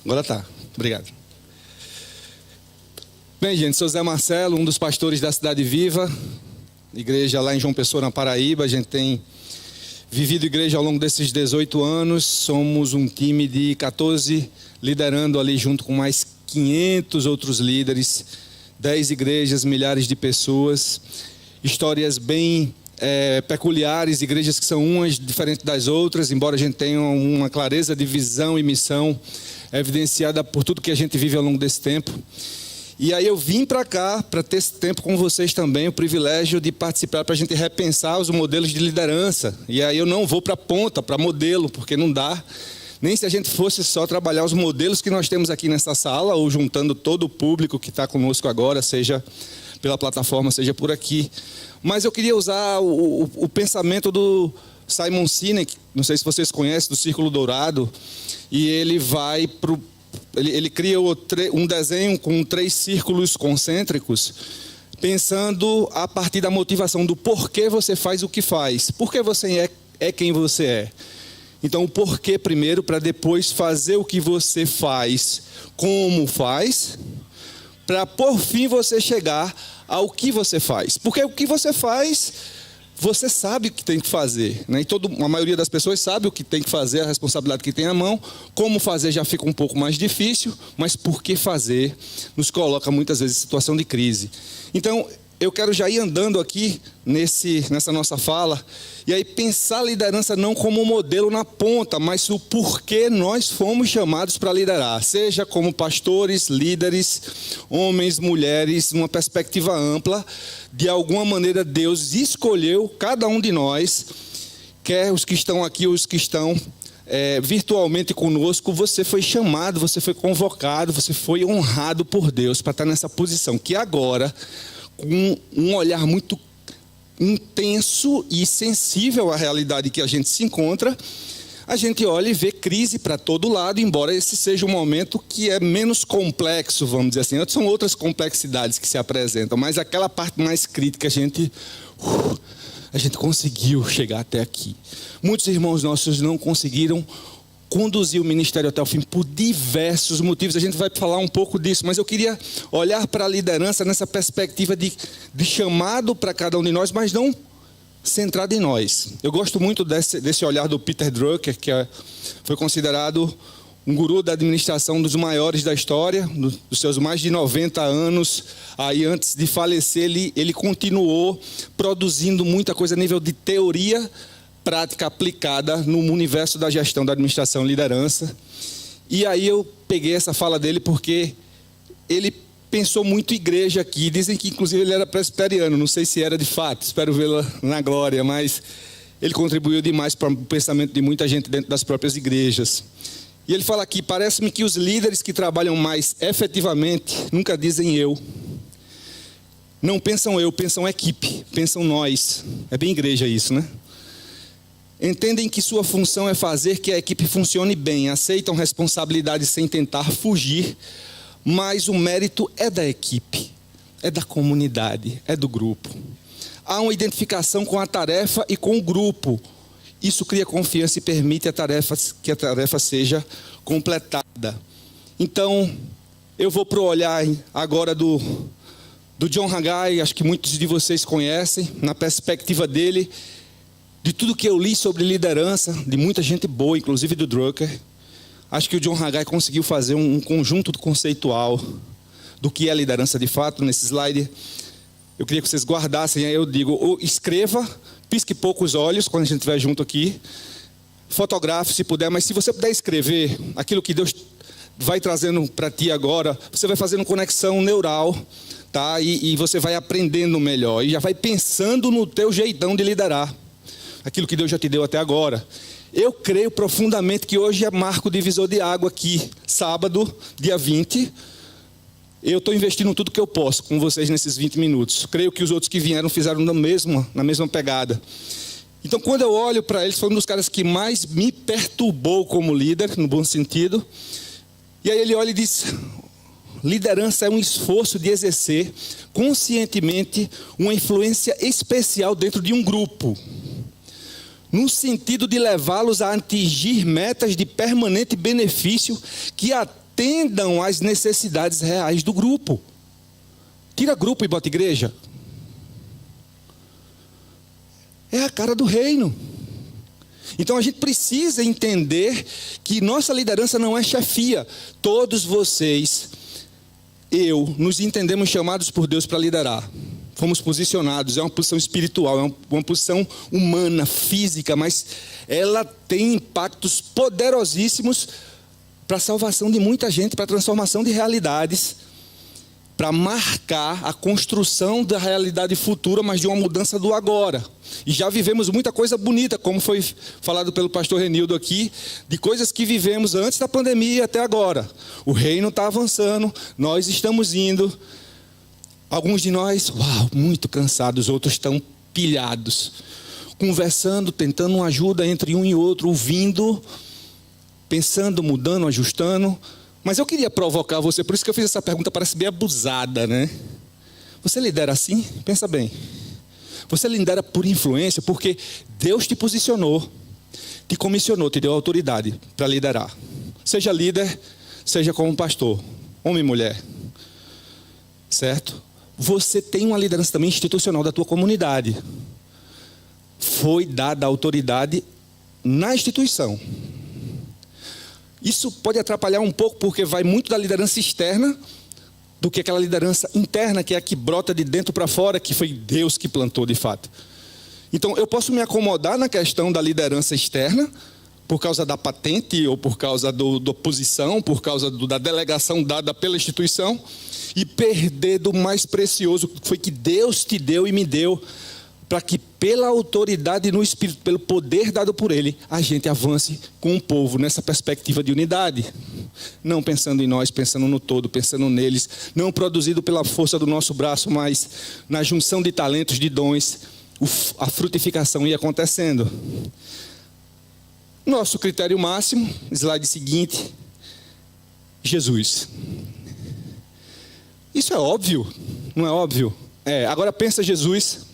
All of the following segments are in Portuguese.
Agora tá. Obrigado. Bem, gente, sou Zé Marcelo, um dos pastores da Cidade Viva, igreja lá em João Pessoa, na Paraíba. A gente tem vivido igreja ao longo desses 18 anos. Somos um time de 14, liderando ali junto com mais 500 outros líderes, 10 igrejas, milhares de pessoas. Histórias bem peculiares, igrejas que são umas diferentes das outras, embora a gente tenha uma clareza de visão e missão evidenciada por tudo que a gente vive ao longo desse tempo. E aí eu vim para cá para ter esse tempo com vocês também, o privilégio de participar para a gente repensar os modelos de liderança. E aí eu não vou para ponta, para modelo, porque não dá. Nem se a gente fosse só trabalhar os modelos que nós temos aqui nessa sala, ou juntando todo o público que está conosco agora, seja pela plataforma, seja por aqui. Mas eu queria usar o pensamento do Simon Sinek, não sei se vocês conhecem, do Círculo Dourado, e ele vai para Ele cria um desenho com 3 círculos concêntricos, pensando a partir da motivação do porquê você faz o que faz. Por que você é quem você é? Então, o porquê primeiro, para depois fazer o que você faz, como faz, para por fim você chegar ao que você faz. Porque o que você faz, você sabe o que tem que fazer, né? E a maioria das pessoas sabe o que tem que fazer, a responsabilidade que tem à mão. Como fazer já fica um pouco mais difícil, mas por que fazer nos coloca muitas vezes em situação de crise. Então, eu quero já ir andando aqui nessa nossa fala, e aí pensar a liderança não como um modelo na ponta, mas o porquê nós fomos chamados para liderar, seja como pastores, líderes, homens, mulheres, numa perspectiva ampla. De alguma maneira Deus escolheu cada um de nós, quer os que estão aqui, os que estão virtualmente conosco. Você foi chamado, você foi convocado, você foi honrado por Deus para estar nessa posição, que agora, com um olhar muito intenso e sensível à realidade que a gente se encontra, a gente olha e vê crise para todo lado, embora esse seja um momento que é menos complexo, vamos dizer assim. São outras complexidades que se apresentam, mas aquela parte mais crítica a gente conseguiu chegar até aqui. Muitos irmãos nossos não conseguiram conduzir o ministério até o fim por diversos motivos. A gente vai falar um pouco disso, mas eu queria olhar para a liderança nessa perspectiva de chamado para cada um de nós, mas não centrado em nós. Eu gosto muito desse olhar do Peter Drucker, que foi considerado um guru da administração, dos maiores da história, dos seus mais de 90 anos. Aí, antes de falecer, ele continuou produzindo muita coisa a nível de teoria prática aplicada no universo da gestão, da administração e liderança. E aí eu peguei essa fala dele porque ele pensou muito igreja aqui. Dizem que inclusive ele era presbiteriano, não sei se era de fato, espero vê-lo na glória, mas ele contribuiu demais para o pensamento de muita gente dentro das próprias igrejas. E ele fala aqui: parece-me que os líderes que trabalham mais efetivamente nunca dizem eu. Não pensam eu, pensam equipe, pensam nós. É bem igreja isso, né? Entendem que sua função é fazer que a equipe funcione bem, aceitam responsabilidade sem tentar fugir, mas o mérito é da equipe, é da comunidade, é do grupo. Há uma identificação com a tarefa e com o grupo. Isso cria confiança e permite que a tarefa seja completada. Então, eu vou para o olhar agora do John Haggai, acho que muitos de vocês conhecem, na perspectiva dele, de tudo que eu li sobre liderança, de muita gente boa, inclusive do Drucker. Acho que o John Haggai conseguiu fazer um conjunto conceitual do que é liderança de fato. Nesse slide, eu queria que vocês guardassem, aí eu digo, ou escreva, pisque poucos olhos quando a gente estiver junto aqui, fotografe se puder, mas se você puder escrever aquilo que Deus vai trazendo para ti agora, você vai fazendo conexão neural, tá? E você vai aprendendo melhor, e já vai pensando no teu jeitão de liderar, aquilo que Deus já te deu até agora. Eu creio profundamente que hoje é marco divisor de água aqui, sábado, dia 20. Eu estou investindo tudo que eu posso com vocês nesses 20 minutos. Creio que os outros que vieram fizeram na mesma pegada. Então, quando eu olho para eles, foi um dos caras que mais me perturbou como líder, no bom sentido. E aí ele olha e diz: liderança é um esforço de exercer conscientemente uma influência especial dentro de um grupo, no sentido de levá-los a atingir metas de permanente benefício que atendam às necessidades reais do grupo. Tira grupo e bota igreja. É a cara do reino. Então a gente precisa entender que nossa liderança não é chefia. Todos vocês, nos entendemos chamados por Deus para liderar. Fomos posicionados, é uma posição espiritual, é uma posição humana, física, mas ela tem impactos poderosíssimos para a salvação de muita gente, para a transformação de realidades, para marcar a construção da realidade futura, mas de uma mudança do agora. E já vivemos muita coisa bonita, como foi falado pelo pastor Renildo aqui, de coisas que vivemos antes da pandemia até agora. O reino está avançando, nós estamos indo. Alguns de nós, muito cansados, outros estão pilhados. Conversando, tentando uma ajuda entre um e outro, ouvindo, pensando, mudando, ajustando. Mas eu queria provocar você, por isso que eu fiz essa pergunta, parece bem abusada, né? Você lidera assim? Pensa bem. Você lidera por influência, porque Deus te posicionou, te comissionou, te deu autoridade para liderar. Seja líder, seja como pastor, homem e mulher. Certo? Você tem uma liderança também institucional da tua comunidade. Foi dada autoridade na instituição. Isso pode atrapalhar um pouco, porque vai muito da liderança externa do que aquela liderança interna, que é a que brota de dentro para fora, que foi Deus que plantou de fato. Então, eu posso me acomodar na questão da liderança externa, por causa da patente, ou por causa da posição, por causa da delegação dada pela instituição, e perder do mais precioso, que foi que Deus te deu e me deu, para que pela autoridade no Espírito, pelo poder dado por Ele, a gente avance com o povo nessa perspectiva de unidade. Não pensando em nós, pensando no todo, pensando neles, não produzido pela força do nosso braço, mas na junção de talentos, de dons, a frutificação ia acontecendo. Nosso critério máximo, slide seguinte, Jesus. Isso é óbvio, não é óbvio? Agora pensa Jesus.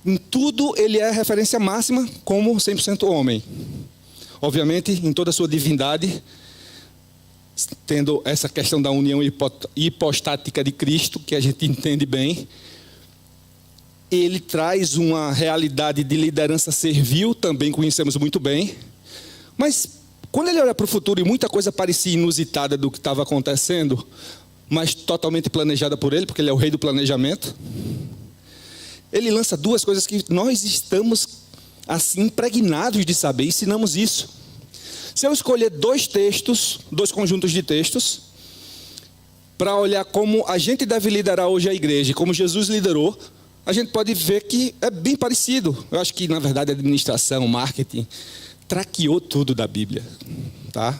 Em tudo ele é referência máxima como 100% homem. Obviamente, em toda a sua divindade, tendo essa questão da união hipostática de Cristo, que a gente entende bem, ele traz uma realidade de liderança servil, também conhecemos muito bem, mas quando ele olha para o futuro e muita coisa parecia inusitada do que estava acontecendo, mas totalmente planejada por ele, porque ele é o rei do planejamento, ele lança duas coisas que nós estamos assim impregnados de saber, ensinamos isso. Se eu escolher dois conjuntos de textos, para olhar como a gente deve liderar hoje a igreja, como Jesus liderou, a gente pode ver que é bem parecido. Eu acho que, na verdade, a administração, marketing, traqueou tudo da Bíblia. Tá?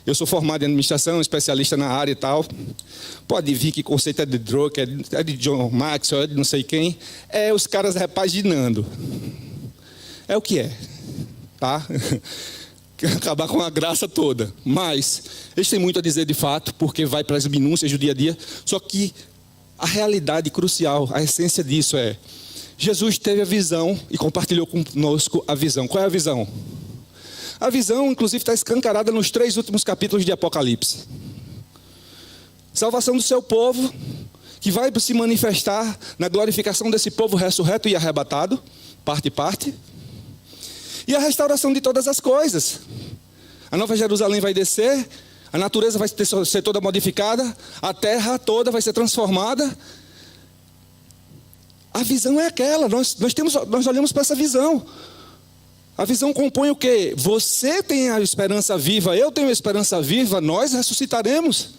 Eu sou formado em administração, especialista na área e tal. Pode vir que conceito é de Drucker, é de John Maxwell, é de não sei quem. É os caras repaginando. É o que é. Tá? Acabar com a graça toda. Mas eles têm muito a dizer de fato, porque vai para as minúcias do dia a dia. Só que a realidade crucial, a essência disso é: Jesus teve a visão e compartilhou conosco a visão. Qual é a visão? A visão, inclusive, está escancarada nos 3 últimos capítulos de Apocalipse. Salvação do seu povo, que vai se manifestar na glorificação desse povo ressurreto e arrebatado, parte e parte. E a restauração de todas as coisas. A Nova Jerusalém vai descer, a natureza vai ser toda modificada, a terra toda vai ser transformada. A visão é aquela, nós olhamos para essa visão. A visão compõe o quê? Você tem a esperança viva, eu tenho a esperança viva, nós ressuscitaremos.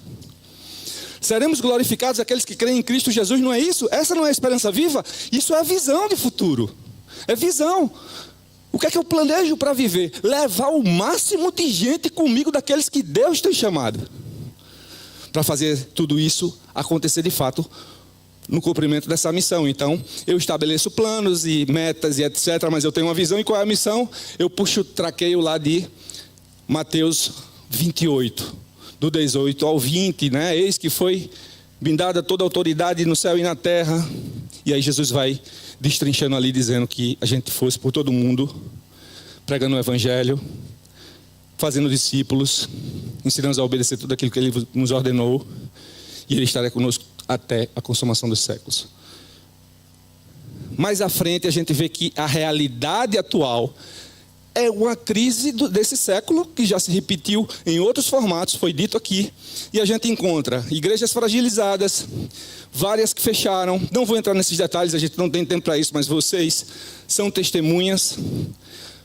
Seremos glorificados aqueles que creem em Cristo Jesus, não é isso? Essa não é a esperança viva? Isso é a visão de futuro. É visão. O que é que eu planejo para viver? Levar o máximo de gente comigo daqueles que Deus tem chamado. Para fazer tudo isso acontecer de fato no cumprimento dessa missão. Então, eu estabeleço planos e metas e etc. Mas eu tenho uma visão. E qual é a missão? Eu puxo o traqueio lá de Mateus 28, do 18 ao 20, né? Eis que foi me dada toda a autoridade no céu e na terra. E aí Jesus vai destrinchando ali, dizendo que a gente fosse por todo mundo, pregando o evangelho, fazendo discípulos, ensinando a obedecer tudo aquilo que Ele nos ordenou, e Ele estará conosco até a consumação dos séculos. Mais à frente a gente vê que a realidade atual é uma crise desse século que já se repetiu em outros formatos, foi dito aqui. E a gente encontra igrejas fragilizadas, várias que fecharam. Não vou entrar nesses detalhes, a gente não tem tempo para isso, mas vocês são testemunhas.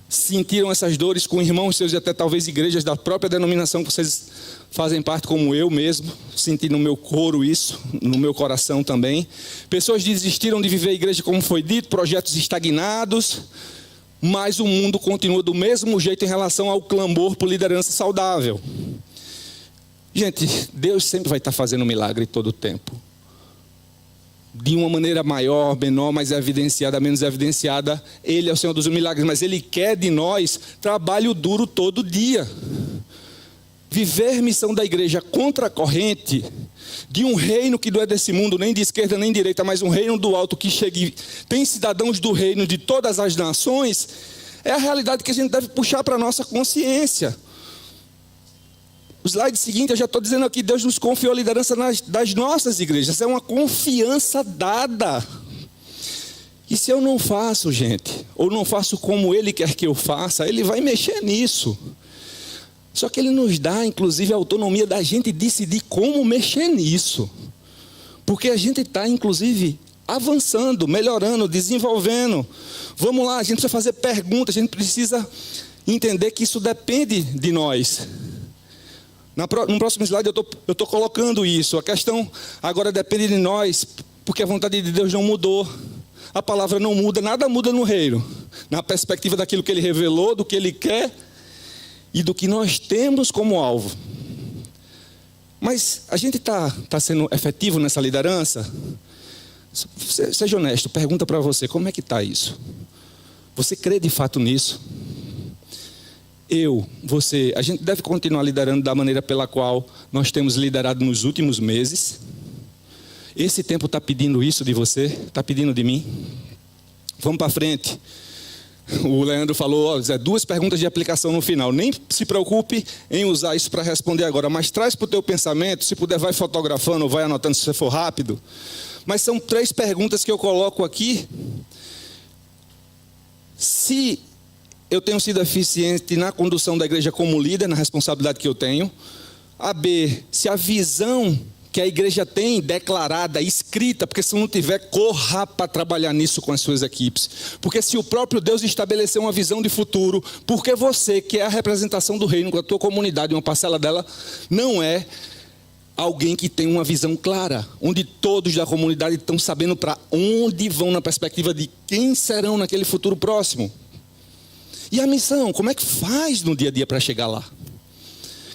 Sentiram essas dores com irmãos seus e até talvez igrejas da própria denominação que vocês fazem parte, como eu mesmo. Senti no meu coro isso, no meu coração também. Pessoas desistiram de viver a igreja como foi dito, projetos estagnados. Mas o mundo continua do mesmo jeito em relação ao clamor por liderança saudável. Gente, Deus sempre vai estar fazendo milagre todo o tempo. De uma maneira maior, menor, mais evidenciada, menos evidenciada. Ele é o Senhor dos milagres, mas Ele quer de nós trabalho duro todo dia. Viver missão da igreja contra a corrente de um reino que não é desse mundo, nem de esquerda nem de direita, mas um reino do alto que chega e tem cidadãos do reino de todas as nações, é a realidade que a gente deve puxar para a nossa consciência. O slide seguinte, eu já estou dizendo aqui, Deus nos confiou a liderança das nossas igrejas, é uma confiança dada. E se eu não faço, gente, ou não faço como Ele quer que eu faça, Ele vai mexer nisso. Só que Ele nos dá, inclusive, a autonomia da gente decidir como mexer nisso. Porque a gente está, inclusive, avançando, melhorando, desenvolvendo. Vamos lá, a gente precisa fazer perguntas, a gente precisa entender que isso depende de nós. No próximo slide eu estou colocando isso. A questão agora depende de nós, porque a vontade de Deus não mudou. A palavra não muda, nada muda no reino. Na perspectiva daquilo que Ele revelou, do que Ele quer e do que nós temos como alvo. Mas a gente está sendo efetivo nessa liderança? Seja honesto, pergunta para você, como é que está isso? Você crê de fato nisso? Você, a gente deve continuar liderando da maneira pela qual nós temos liderado nos últimos meses? Esse tempo está pedindo isso de você? Está pedindo de mim? Vamos para frente. O Leandro falou, duas perguntas de aplicação no final. Nem se preocupe em usar isso para responder agora, mas traz para o teu pensamento, se puder vai fotografando ou vai anotando se você for rápido. Mas são 3 perguntas que eu coloco aqui. Se eu tenho sido eficiente na condução da igreja como líder, na responsabilidade que eu tenho. A B, se a visão que a igreja tem declarada, escrita, porque se não tiver, corra para trabalhar nisso com as suas equipes. Porque se o próprio Deus estabeleceu uma visão de futuro, porque você, que é a representação do reino, com a tua comunidade, uma parcela dela, não é alguém que tem uma visão clara, onde todos da comunidade estão sabendo para onde vão na perspectiva de quem serão naquele futuro próximo. E a missão, como é que faz no dia a dia para chegar lá?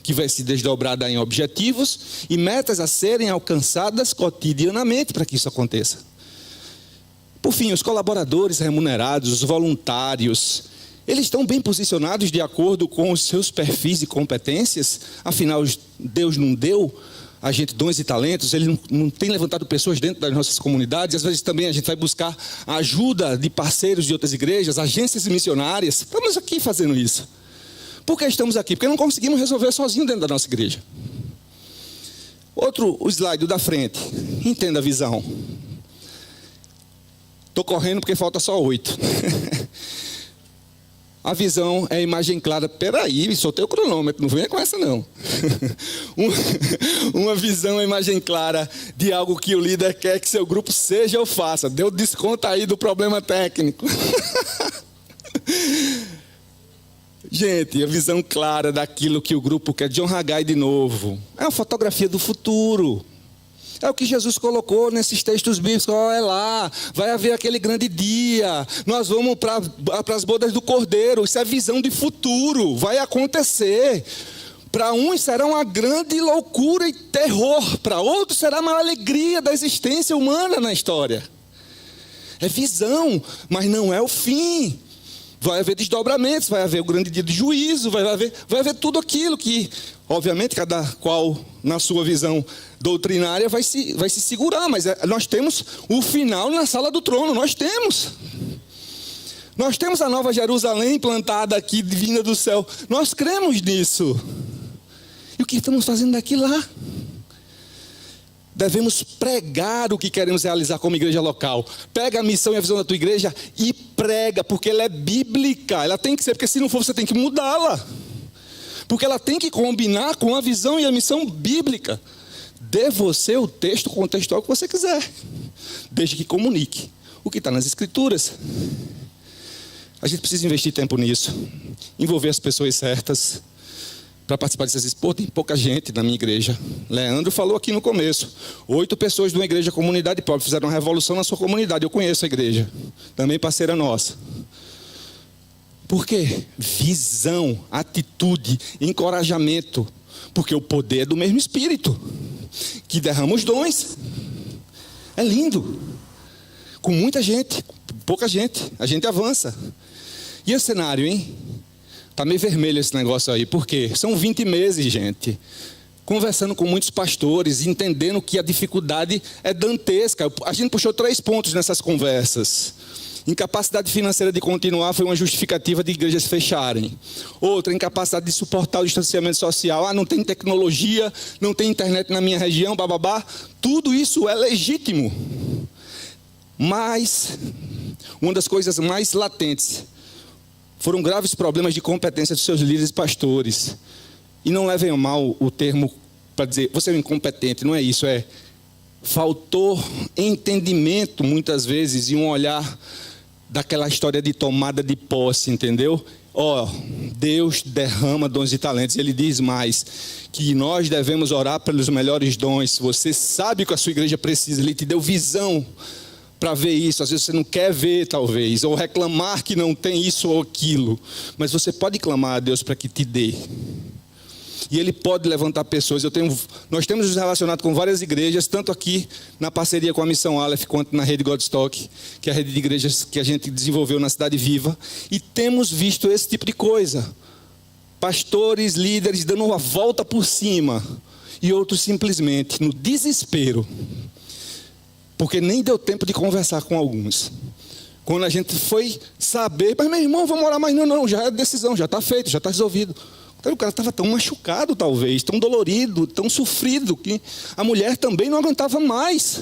Que vai se desdobrar em objetivos e metas a serem alcançadas cotidianamente para que isso aconteça. Por fim, os colaboradores remunerados, os voluntários, eles estão bem posicionados de acordo com os seus perfis e competências? Afinal, Deus não deu a gente dons e talentos, Ele não tem levantado pessoas dentro das nossas comunidades. Às vezes também a gente vai buscar a ajuda de parceiros de outras igrejas, agências missionárias. Estamos aqui fazendo isso. Por que estamos aqui? Porque não conseguimos resolver sozinho dentro da nossa igreja. O slide da frente. Entenda a visão. Estou correndo porque falta só 8. A visão é a imagem clara. Peraí, soltei o cronômetro, não venha com essa não. Uma visão é a imagem clara de algo que o líder quer que seu grupo seja ou faça. Deu desconto aí do problema técnico. Gente, a visão clara daquilo que o grupo quer. John Haggai de novo. É uma fotografia do futuro. É o que Jesus colocou nesses textos bíblicos. É lá, vai haver aquele grande dia. Nós vamos para as bodas do Cordeiro. Isso é visão de futuro. Vai acontecer. Para uns será uma grande loucura e terror. Para outros será a maior alegria da existência humana na história. É visão, mas não é o fim. Vai haver desdobramentos, vai haver o grande dia de juízo, vai haver tudo aquilo que, obviamente, cada qual na sua visão doutrinária vai se segurar, mas nós temos o final na sala do trono, nós Nós temos a Nova Jerusalém plantada aqui, vinda do céu. Nós cremos nisso. E o que estamos fazendo daqui lá? Devemos pregar o que queremos realizar como igreja local. Pega a missão e a visão da tua igreja e prega, porque ela é bíblica. Ela tem que ser, porque se não for, você tem que mudá-la. Porque ela tem que combinar com a visão e a missão bíblica. Dê você o texto contextual que você quiser, desde que comunique o que está nas Escrituras. A gente precisa investir tempo nisso, envolver as pessoas certas para participar dessas expos. Pô, tem pouca gente na minha igreja. Leandro falou aqui no começo, 8 pessoas de uma igreja comunidade pobre fizeram uma revolução na sua comunidade. Eu conheço a igreja, também parceira nossa. Por quê? Visão, atitude, encorajamento. Porque o poder é do mesmo Espírito, que derrama os dons. É lindo. Com muita gente, pouca gente, a gente avança. E o cenário, hein? Tá meio vermelho esse negócio aí. Por quê? São 20 meses, gente, conversando com muitos pastores, entendendo que a dificuldade é dantesca. A gente puxou 3 pontos nessas conversas. Incapacidade financeira de continuar foi uma justificativa de igrejas fecharem. Outra, incapacidade de suportar o distanciamento social. Não tem tecnologia, não tem internet na minha região, bababá. Tudo isso é legítimo. Mas uma das coisas mais latentes foram graves problemas de competência dos seus líderes e pastores. E não levem a mal o termo para dizer, você é um incompetente, não é isso, faltou entendimento muitas vezes e um olhar daquela história de tomada de posse, entendeu? Deus derrama dons e talentos. Ele diz mais, que nós devemos orar pelos melhores dons. Você sabe que a sua igreja precisa, Ele te deu visão para ver isso. Às vezes você não quer ver, talvez, ou reclamar que não tem isso ou aquilo, mas você pode clamar a Deus para que te dê. E Ele pode levantar pessoas. Nós temos nos relacionado com várias igrejas, tanto aqui na parceria com a Missão Aleph, quanto na rede Godstock, que é a rede de igrejas que a gente desenvolveu na Cidade Viva. E temos visto esse tipo de coisa. Pastores, líderes dando uma volta por cima. E outros simplesmente no desespero. Porque nem deu tempo de conversar com alguns. Quando a gente foi saber, mas meu irmão, vamos orar mais. Não, já é decisão, já está feito, já está resolvido. O cara estava tão machucado, talvez, tão dolorido, tão sofrido, que a mulher também não aguentava mais.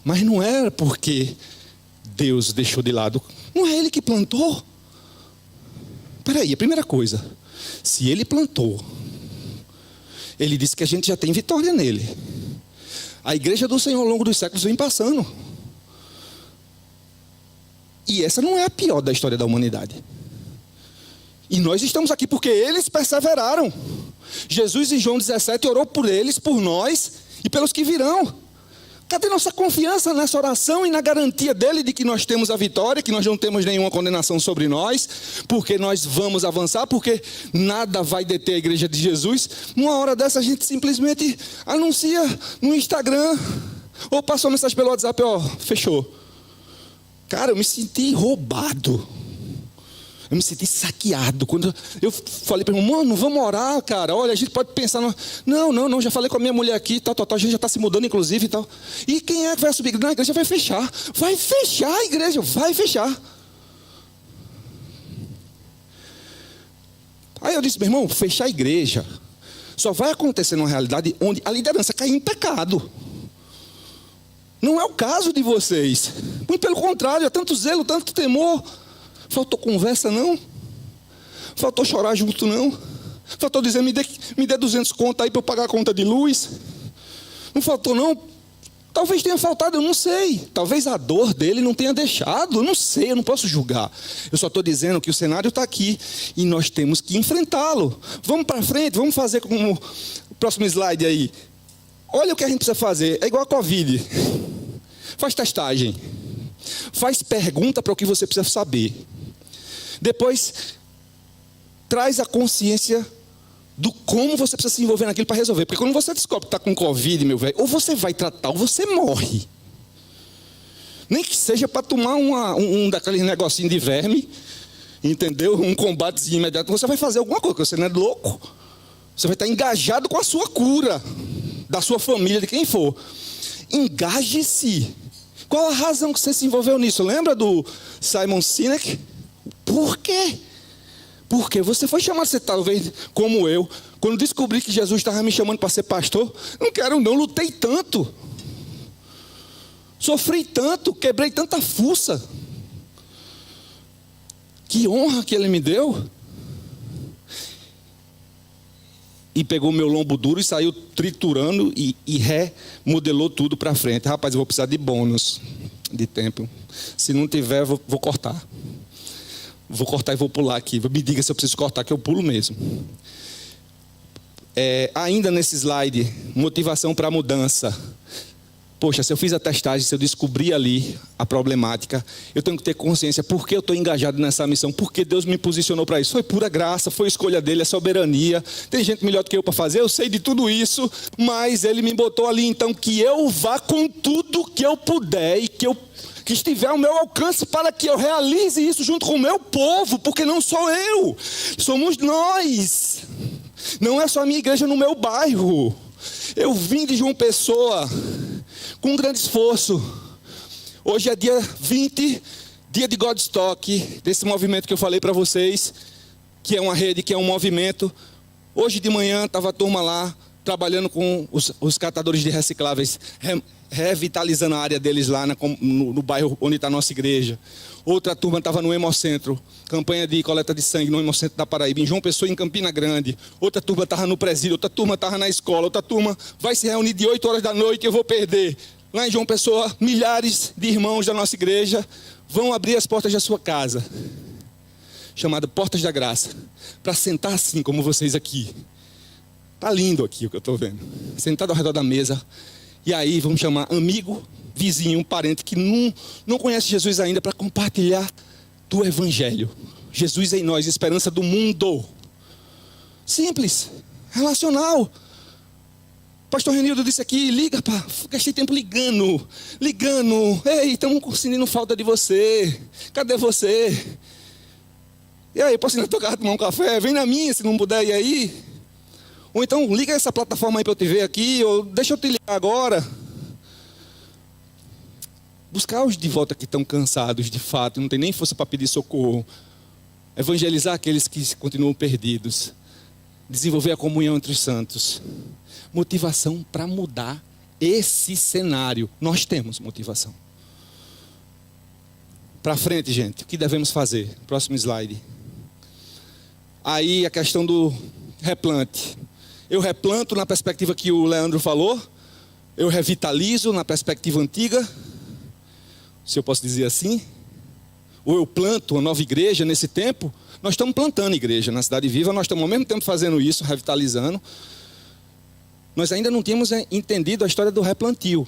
Mas não era porque Deus deixou de lado. Não é Ele que plantou. Espera aí, a primeira coisa. Se Ele plantou, Ele disse que a gente já tem vitória nele. A igreja do Senhor ao longo dos séculos vem passando. E essa não é a pior da história da humanidade. E nós estamos aqui porque eles perseveraram. Jesus em João 17 orou por eles, por nós e pelos que virão. Cadê nossa confiança nessa oração e na garantia dele de que nós temos a vitória, que nós não temos nenhuma condenação sobre nós, porque nós vamos avançar, porque nada vai deter a igreja de Jesus? Numa hora dessa a gente simplesmente anuncia no Instagram, ou passa uma mensagem pelo WhatsApp, fechou. Cara, eu me senti roubado. Eu me senti saqueado. Quando eu falei para ele, mano, vamos orar, cara. Olha, a gente pode pensar. Não, já falei com a minha mulher aqui, tal. A gente já está se mudando, inclusive e tal. E quem é que vai subir? Não, a igreja vai fechar. Vai fechar a igreja, vai fechar. Aí eu disse, meu irmão, fechar a igreja só vai acontecer numa realidade onde a liderança cai em pecado. Não é o caso de vocês. Muito pelo contrário, é tanto zelo, tanto temor. Faltou conversa, não? Faltou chorar junto, não? Faltou dizer, me dê 200 conto aí para eu pagar a conta de luz? Não faltou, não? Talvez tenha faltado, eu não sei. Talvez a dor dele não tenha deixado, eu não sei, eu não posso julgar. Eu só estou dizendo que o cenário está aqui e nós temos que enfrentá-lo. Vamos para frente, vamos fazer como o próximo slide aí. Olha o que a gente precisa fazer, é igual a Covid. Faz testagem. Faz pergunta para o que você precisa saber. Depois, traz a consciência do como você precisa se envolver naquilo para resolver. Porque quando você descobre que está com Covid, meu velho, ou você vai tratar ou você morre. Nem que seja para tomar um daqueles negocinhos de verme, entendeu? Um combatezinho imediato. Você vai fazer alguma coisa, você não é louco. Você vai estar engajado com a sua cura, da sua família, de quem for. Engaje-se. Qual a razão que você se envolveu nisso? Lembra do Simon Sinek? Por quê? Porque você foi chamado, você talvez como eu, quando descobri que Jesus estava me chamando para ser pastor, não quero não, lutei tanto, sofri tanto, quebrei tanta fuça. Que honra que ele me deu. E pegou meu lombo duro e saiu triturando e remodelou tudo para frente. Rapaz, eu vou precisar de bônus de tempo. Se não tiver, vou cortar. Vou cortar e vou pular aqui. Me diga se eu preciso cortar, que eu pulo mesmo. Ainda nesse slide, motivação para a mudança. Poxa, se eu fiz a testagem, se eu descobri ali a problemática, eu tenho que ter consciência, por que eu estou engajado nessa missão? Por que Deus me posicionou para isso? Foi pura graça, foi escolha dele, é soberania. Tem gente melhor do que eu para fazer, eu sei de tudo isso, mas ele me botou ali, então, que eu vá com tudo que eu puder e que estiver ao meu alcance para que eu realize isso junto com o meu povo, porque não sou eu, somos nós. Não é só a minha igreja no meu bairro. Eu vim de João Pessoa com um grande esforço. Hoje é dia 20, dia de Godstock, desse movimento que eu falei para vocês, que é uma rede, que é um movimento. Hoje de manhã estava a turma lá, trabalhando com os catadores de recicláveis, revitalizando a área deles lá no bairro onde está a nossa igreja. Outra turma estava no Hemocentro, campanha de coleta de sangue no Hemocentro da Paraíba, em João Pessoa, em Campina Grande. Outra turma estava no presídio, outra turma estava na escola, outra turma vai se reunir de 8 horas da noite, eu vou perder. Lá em João Pessoa, milhares de irmãos da nossa igreja vão abrir as portas da sua casa, chamada Portas da Graça, para sentar assim como vocês aqui. Está lindo aqui o que eu estou vendo. Sentado ao redor da mesa. E aí vamos chamar amigo, vizinho, parente que não conhece Jesus ainda, para compartilhar do Evangelho. Jesus em nós, esperança do mundo. Simples, relacional. Pastor Renildo disse aqui, liga, pá, gastei tempo ligando. Ei, estamos sentindo falta de você. Cadê você? E aí, posso ir na tua casa tomar um café? Vem na minha, se não puder ir aí. Ou então, liga essa plataforma aí para eu te ver aqui, ou deixa eu te ligar agora. Buscar os de volta que estão cansados, de fato, não tem nem força para pedir socorro. Evangelizar aqueles que continuam perdidos. Desenvolver a comunhão entre os santos. Motivação para mudar esse cenário. Nós temos motivação. Para frente, gente, o que devemos fazer? Próximo slide. Aí a questão do replante. Eu replanto na perspectiva que o Leandro falou. Eu revitalizo na perspectiva antiga. Se eu posso dizer assim. Ou eu planto uma nova igreja nesse tempo. Nós estamos plantando igreja na Cidade Viva. Nós estamos ao mesmo tempo fazendo isso, revitalizando. Nós ainda não tínhamos entendido a história do replantio.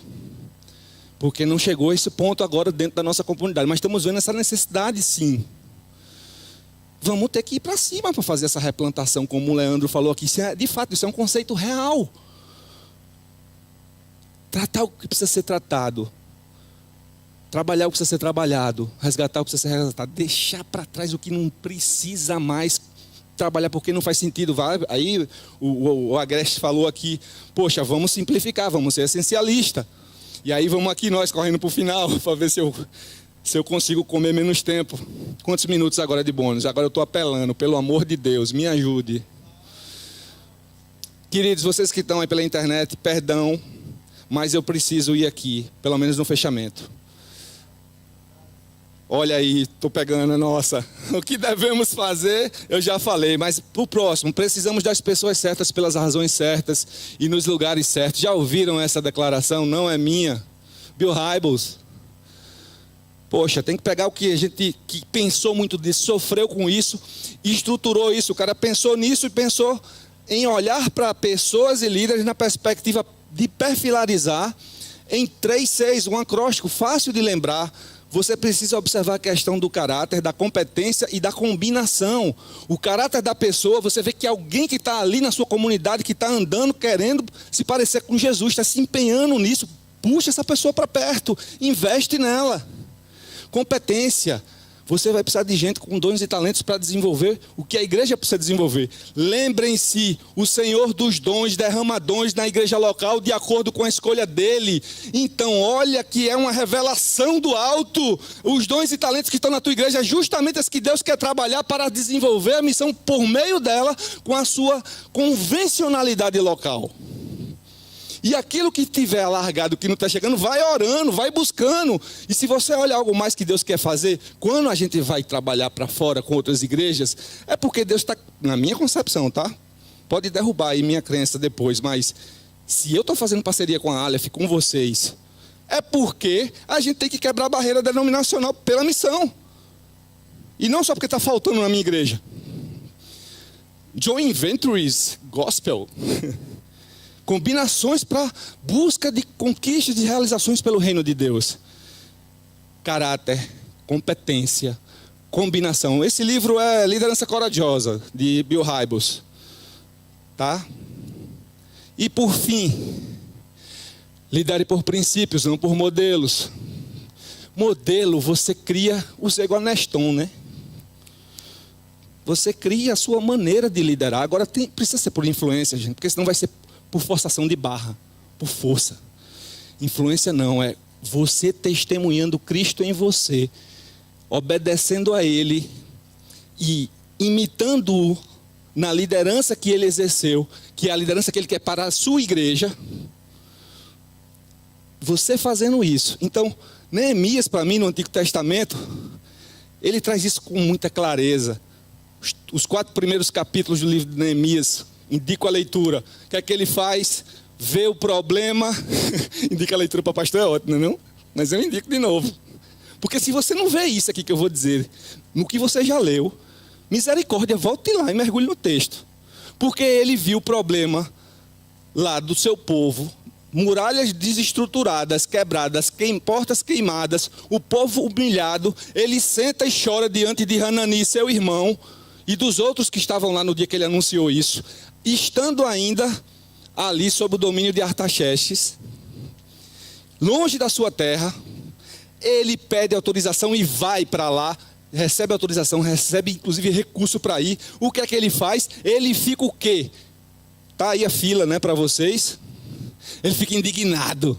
Porque não chegou a esse ponto agora dentro da nossa comunidade. Mas estamos vendo essa necessidade sim. Vamos ter que ir para cima para fazer essa replantação, como o Leandro falou aqui. De fato, isso é um conceito real. Tratar o que precisa ser tratado. Trabalhar o que precisa ser trabalhado. Resgatar o que precisa ser resgatado. Deixar para trás o que não precisa mais trabalhar, porque não faz sentido. Aí o Agreste falou aqui, poxa, vamos simplificar, vamos ser essencialista. E aí vamos aqui nós correndo para o final, para ver se eu consigo comer menos tempo. Quantos minutos agora de bônus? Agora eu estou apelando, pelo amor de Deus, me ajude. Queridos, vocês que estão aí pela internet, perdão, mas eu preciso ir aqui, pelo menos no fechamento. Olha aí, estou pegando, nossa. O que devemos fazer, eu já falei, mas para o próximo, precisamos das pessoas certas pelas razões certas e nos lugares certos. Já ouviram essa declaração? Não é minha. Bill Hybels. Poxa, tem que pegar o que a gente que pensou muito disso, sofreu com isso, e estruturou isso. O cara pensou nisso e pensou em olhar para pessoas e líderes na perspectiva de perfilarizar em 3-6, um acróstico fácil de lembrar. Você precisa observar a questão do caráter, da competência e da combinação. O caráter da pessoa, você vê que alguém que está ali na sua comunidade, que está andando, querendo se parecer com Jesus, está se empenhando nisso, puxa essa pessoa para perto, investe nela. Competência. Você vai precisar de gente com dons e talentos para desenvolver o que a igreja precisa desenvolver. Lembrem-se, o Senhor dos dons derrama dons na igreja local de acordo com a escolha dele. Então, olha que é uma revelação do alto. Os dons e talentos que estão na tua igreja, justamente as que Deus quer trabalhar para desenvolver a missão por meio dela, com a sua convencionalidade local. E aquilo que tiver alargado, que não está chegando, vai orando, vai buscando. E se você olha algo mais que Deus quer fazer, quando a gente vai trabalhar para fora com outras igrejas, é porque Deus está, na minha concepção, tá? Pode derrubar aí minha crença depois, mas se eu estou fazendo parceria com a Aleph, com vocês, é porque a gente tem que quebrar a barreira denominacional pela missão. E não só porque está faltando na minha igreja. Joint Ventures Gospel. Combinações para busca de conquistas, de realizações pelo reino de Deus. Caráter, competência, combinação. Esse livro é Liderança Corajosa, de Bill Hybels. Tá? E por fim, lidere por princípios, não por modelos. Modelo, você cria o seu igual Neston, né? Você cria a sua maneira de liderar. Agora precisa ser por influência, gente, porque senão vai ser por forçação de barra, por força. Influência não, é você testemunhando Cristo em você, obedecendo a Ele e imitando-o na liderança que Ele exerceu, que é a liderança que Ele quer para a sua igreja. Você fazendo isso. Então, Neemias, para mim, no Antigo Testamento, ele traz isso com muita clareza. Os 4 primeiros capítulos do livro de Neemias, indico a leitura. O que é que ele faz? Vê o problema. Indica a leitura para pastor, é ótimo, não? Mas eu indico de novo. Porque se você não vê isso aqui que eu vou dizer, no que você já leu, misericórdia, volte lá e mergulhe no texto. Porque ele viu o problema lá do seu povo, muralhas desestruturadas, quebradas, portas queimadas, o povo humilhado. Ele senta e chora diante de Hanani, seu irmão, e dos outros que estavam lá no dia que ele anunciou isso, estando ainda ali sob o domínio de Artaxerxes, longe da sua terra. Ele pede autorização e vai para lá, recebe autorização, recebe inclusive recurso para ir. O que é que ele faz? Ele fica o quê? Tá aí a fila, né, para vocês. Ele fica indignado.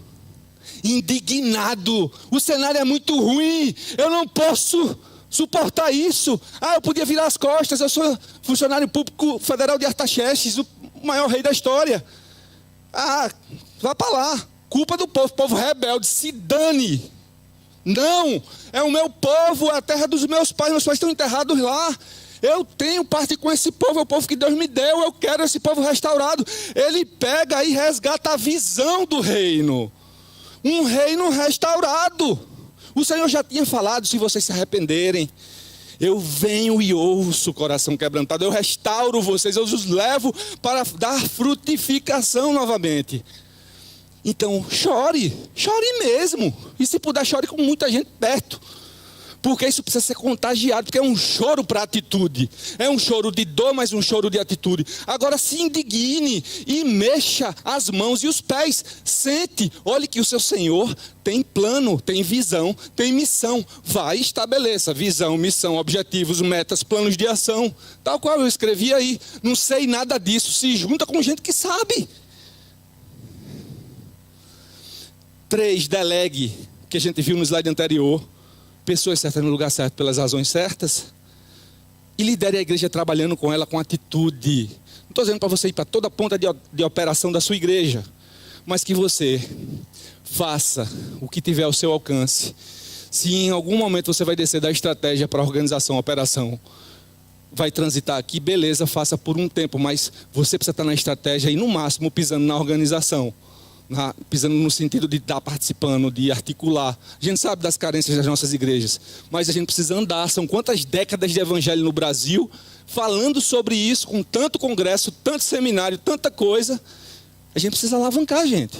Indignado. O cenário é muito ruim. Eu não posso suportar isso. Eu podia virar as costas. Eu sou funcionário público federal de Artaxerxes, o maior rei da história. Vá para lá. Culpa do povo rebelde. Se dane. Não, é o meu povo, é a terra dos meus pais. Meus pais estão enterrados lá. Eu tenho parte com esse povo, é o povo que Deus me deu. Eu quero esse povo restaurado. Ele pega e resgata a visão do reino. Um reino restaurado. O Senhor já tinha falado: se vocês se arrependerem, eu venho e ouço o coração quebrantado. Eu restauro vocês, eu os levo para dar frutificação novamente. Então chore mesmo. E se puder, chore com muita gente perto. Porque isso precisa ser contagiado, porque é um choro para atitude. É um choro de dor, mas um choro de atitude. Agora se indigne e mexa as mãos e os pés. Sente, olhe que o seu Senhor tem plano, tem visão, tem missão. Vai e estabeleça visão, missão, objetivos, metas, planos de ação. Tal qual eu escrevi aí. Não sei nada disso. Se junta com gente que sabe. 3, delegue, que a gente viu no slide anterior. Pessoas certas no lugar certo, pelas razões certas. E lidere a igreja trabalhando com ela com atitude. Não estou dizendo para você ir para toda a ponta de operação da sua igreja, mas que você faça o que tiver ao seu alcance. Se em algum momento você vai descer da estratégia para a organização, operação, vai transitar aqui, beleza, faça por um tempo, mas você precisa estar na estratégia e no máximo pisando na organização. Pisando no sentido de estar participando, de articular. A gente sabe das carências das nossas igrejas, mas a gente precisa andar. São quantas décadas de evangelho no Brasil, falando sobre isso, com tanto congresso, tanto seminário, tanta coisa. A gente precisa alavancar, gente.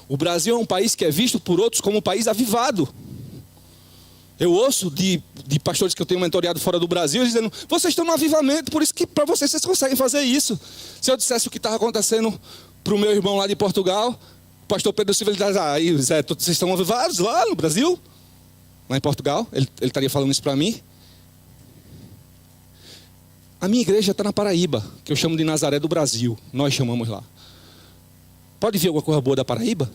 O Brasil é um país que é visto por outros como um país avivado. Eu ouço de pastores que eu tenho mentoreado fora do Brasil, dizendo: vocês estão no avivamento, por isso que para vocês conseguem fazer isso. Se eu dissesse o que estava acontecendo para o meu irmão lá de Portugal, o pastor Pedro Silva, ele diz: aí Zé, vocês estão avivados lá no Brasil? lá em Portugal, ele estaria falando isso para mim. A minha igreja está na Paraíba, que eu chamo de Nazaré do Brasil, nós chamamos lá. Pode ver alguma coisa boa da Paraíba?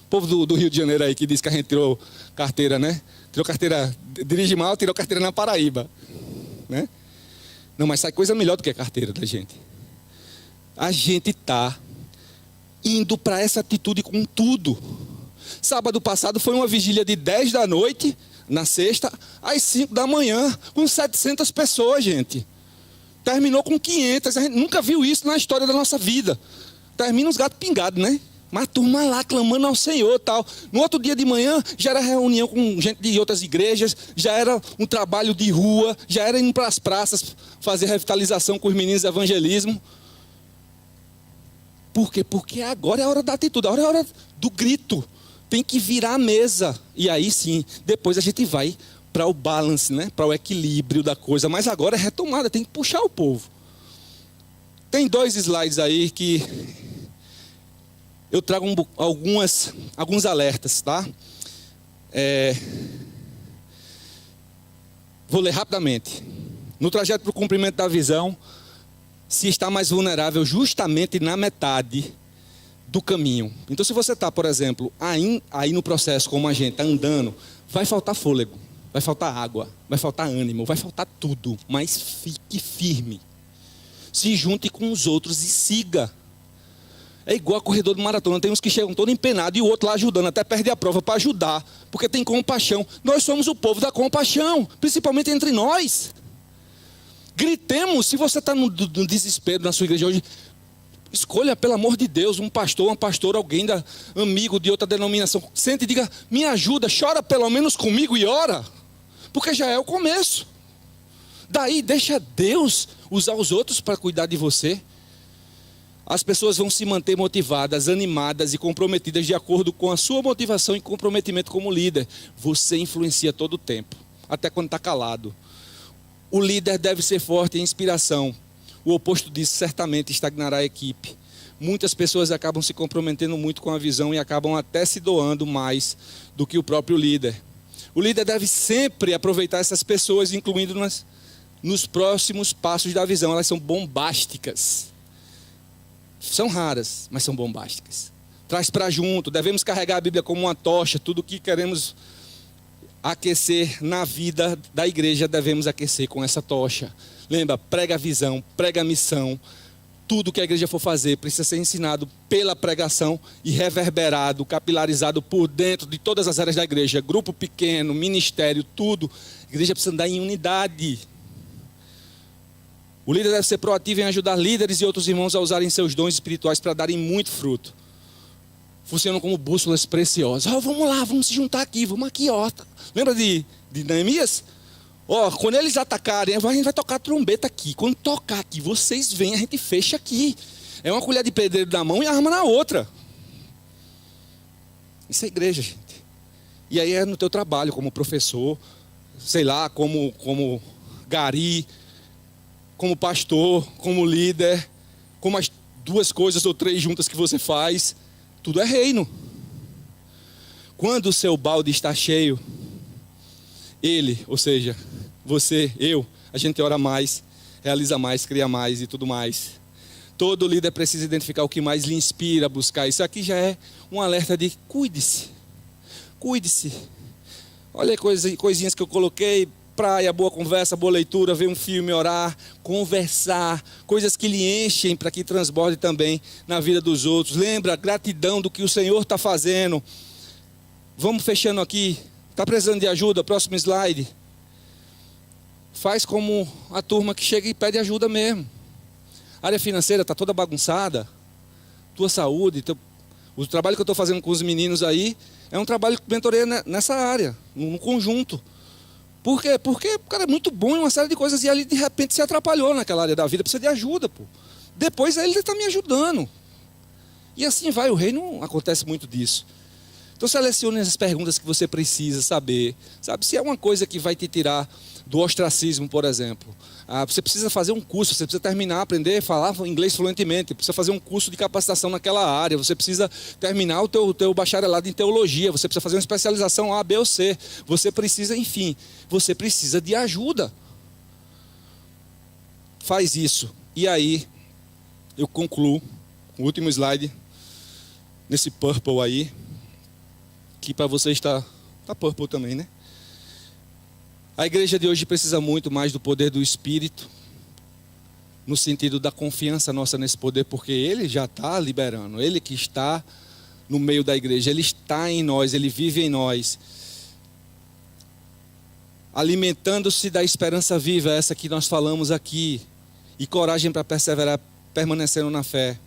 O povo do Rio de Janeiro aí que diz que a gente tirou carteira, né? Tirou carteira, dirige mal, tirou carteira na Paraíba, né? Não, mas sai coisa melhor do que a carteira da gente. A gente está indo para essa atitude com tudo. Sábado passado foi uma vigília de 10 da noite, na sexta, às 5 da manhã, com 700 pessoas, gente. Terminou com 500, a gente nunca viu isso na história da nossa vida. Termina os gatos pingados, né? Mas a turma lá clamando ao Senhor e tal. No outro dia de manhã já era reunião com gente de outras igrejas, já era um trabalho de rua, já era indo para as praças fazer revitalização com os meninos de evangelismo. Por quê? Porque agora é a hora da atitude, agora é a hora do grito. Tem que virar a mesa. E aí sim, depois a gente vai para o balance, né? Para o equilíbrio da coisa. Mas agora é retomada, tem que puxar o povo. Tem 2 slides aí que eu trago alguns alertas, tá? Vou ler rapidamente. No trajeto para o cumprimento da visão, se está mais vulnerável justamente na metade do caminho. Então, se você está, por exemplo, aí no processo, como a gente está andando, vai faltar fôlego, vai faltar água, vai faltar ânimo, vai faltar tudo, mas fique firme. Se junte com os outros e siga. É igual a corredor de maratona, tem uns que chegam todo empenado e o outro lá ajudando, até perde a prova para ajudar, porque tem compaixão. Nós somos o povo da compaixão, principalmente entre nós. Gritemos. Se você está no desespero na sua igreja hoje, escolha, pelo amor de Deus, um pastor, uma pastora, alguém amigo de outra denominação. Sente e diga, me ajuda, chora pelo menos comigo e ora. Porque já é o começo. Daí deixa Deus usar os outros para cuidar de você. As pessoas vão se manter motivadas, animadas e comprometidas de acordo com a sua motivação e comprometimento como líder. Você influencia todo o tempo, até quando está calado. O líder deve ser forte em inspiração. O oposto disso certamente estagnará a equipe. Muitas pessoas acabam se comprometendo muito com a visão e acabam até se doando mais do que o próprio líder. O líder deve sempre aproveitar essas pessoas, incluindo-nas nos próximos passos da visão. Elas são bombásticas. São raras, mas são bombásticas. Traz para junto. Devemos carregar a Bíblia como uma tocha. Tudo o que queremos aquecer na vida da igreja, devemos aquecer com essa tocha. Lembra, prega a visão, prega a missão. Tudo que a igreja for fazer precisa ser ensinado pela pregação e reverberado, capilarizado por dentro de todas as áreas da igreja. Grupo pequeno, ministério, tudo. A igreja precisa andar em unidade. O líder deve ser proativo em ajudar líderes e outros irmãos a usarem seus dons espirituais para darem muito fruto. Funcionam como bússolas preciosas. Vamos lá, vamos se juntar aqui, vamos aqui, ó. Lembra de Neemias? Quando eles atacarem, a gente vai tocar trombeta aqui. Quando tocar aqui, vocês vêm, a gente fecha aqui. É uma colher de pedreiro na mão e a arma na outra. Isso é igreja, gente. E aí é no teu trabalho, como professor, sei lá, como gari, como pastor, como líder, como as 2 coisas ou 3 juntas que você faz. Tudo é reino. Quando o seu balde está cheio, ele, ou seja, você, eu, a gente ora mais, realiza mais, cria mais e tudo mais. Todo líder precisa identificar o que mais lhe inspira a buscar. Isso aqui já é um alerta de cuide-se. Cuide-se. Olha coisinhas que eu coloquei. Praia, boa conversa, boa leitura, ver um filme, orar, conversar. Coisas que lhe enchem para que transborde também na vida dos outros. Lembra, gratidão do que o Senhor está fazendo. Vamos fechando aqui. Está precisando de ajuda? Próximo slide. Faz como a turma que chega e pede ajuda mesmo. A área financeira está toda bagunçada. Tua saúde, o trabalho que eu estou fazendo com os meninos aí é um trabalho que mentoreia nessa área, no conjunto. Por quê? Porque o cara é muito bom em uma série de coisas e ali de repente se atrapalhou naquela área da vida, precisa de ajuda, pô. Depois ele está me ajudando. E assim vai, o reino acontece muito disso. Então selecione as perguntas que você precisa saber. Sabe, se é uma coisa que vai te tirar do ostracismo, por exemplo. Você precisa fazer um curso, você precisa terminar, aprender a falar inglês fluentemente, precisa fazer um curso de capacitação naquela área, você precisa terminar o teu bacharelado em teologia, você precisa fazer uma especialização A, B ou C. Você precisa, enfim, você precisa de ajuda. Faz isso. E aí, eu concluo o último slide, nesse purple aí, que para você está purple também, né? A igreja de hoje precisa muito mais do poder do Espírito, no sentido da confiança nossa nesse poder, porque Ele já está liberando, Ele que está no meio da igreja, Ele está em nós, Ele vive em nós, alimentando-se da esperança viva, essa que nós falamos aqui, e coragem para perseverar, permanecendo na fé.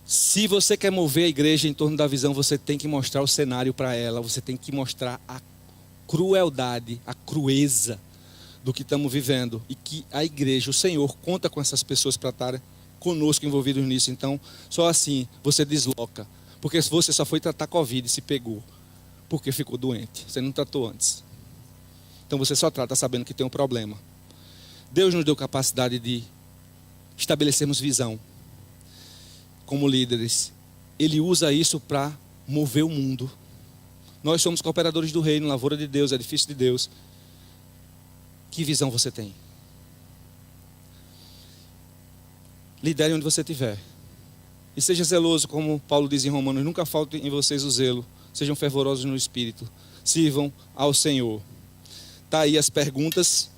Se você quer mover a igreja em torno da visão, você tem que mostrar o cenário para ela, você tem que mostrar a crueldade, a crueza do que estamos vivendo, e que a igreja, o Senhor, conta com essas pessoas para estar conosco envolvidos nisso. Então, só assim você desloca, porque se você só foi tratar Covid e se pegou, porque ficou doente, você não tratou antes. Então você só trata sabendo que tem um problema. Deus nos deu capacidade de estabelecermos visão como líderes. Ele usa isso para mover o mundo. Nós somos cooperadores do reino, lavoura de Deus, edifício de Deus. Que visão você tem? Lidere onde você estiver. E seja zeloso, como Paulo diz em Romanos, nunca falte em vocês o zelo. Sejam fervorosos no espírito. Sirvam ao Senhor. Está aí as perguntas.